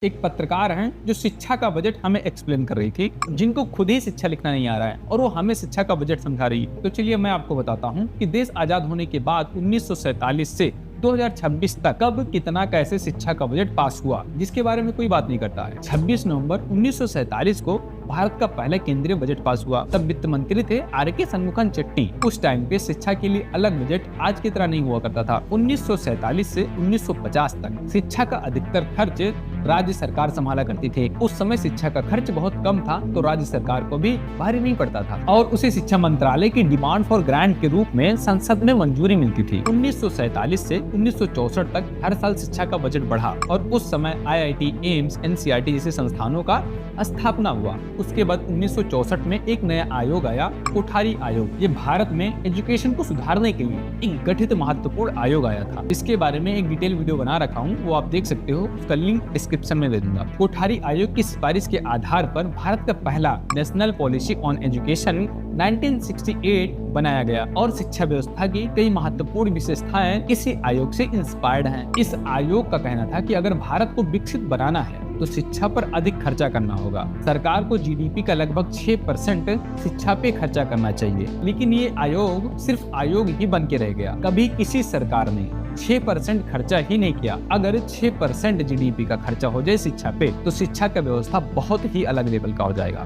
एक पत्रकार हैं जो शिक्षा का बजट हमें एक्सप्लेन कर रही थी, जिनको खुद ही शिक्षा लिखना नहीं आ रहा है और वो हमें शिक्षा का बजट समझा रही है। तो चलिए मैं आपको बताता हूँ कि देश आजाद होने के बाद 1947 से 2026 तक कब कितना कैसे शिक्षा का बजट पास हुआ, जिसके बारे में कोई बात नहीं करता है। 26 नवंबर 1947 को भारत का पहला केंद्रीय बजट पास हुआ। तब वित्त मंत्री थे आर.के. शनमुखम चेट्टी। उस टाइम पे शिक्षा के लिए अलग बजट आज की तरह नहीं हुआ करता था। 1947 से 1950 तक शिक्षा का अधिकतर खर्च राज्य सरकार संभाला करती थी। उस समय शिक्षा का खर्च बहुत कम था, तो राज्य सरकार को भी भारी नहीं पड़ता था और उसे शिक्षा मंत्रालय की डिमांड फॉर ग्रांट के रूप में संसद में मंजूरी मिलती थी। 1947 से 1964 तक हर साल शिक्षा का बजट बढ़ा और उस समय IIT, एम्स, NCERT जैसे संस्थानों का स्थापना हुआ। उसके बाद 1964 में एक नया आयोग आया, कोठारी आयोग। ये भारत में एजुकेशन को सुधारने के लिए एक गठित महत्वपूर्ण आयोग आया था। इसके बारे में एक डिटेल वीडियो बना रखा हूँ, वो आप देख सकते हो, उसका लिंक डिस्क्रिप्शन में दे दूंगा। कोठारी आयोग की सिफारिश के आधार पर भारत का पहला नेशनल पॉलिसी ऑन एजुकेशन 1968 बनाया गया और शिक्षा व्यवस्था की कई महत्वपूर्ण विशेषताएं इसी आयोग से इंस्पायर्ड हैं। इस आयोग का कहना था कि अगर भारत को विकसित बनाना है तो शिक्षा पर अधिक खर्चा करना होगा। सरकार को GDP का लगभग 6% शिक्षा पे खर्चा करना चाहिए, लेकिन ये आयोग सिर्फ आयोग ही बन के रह गया। कभी किसी सरकार ने 6% खर्चा ही नहीं किया। अगर 6% GDP का खर्चा हो जाए शिक्षा पे, तो शिक्षा का व्यवस्था बहुत ही अलग लेवल का हो जाएगा।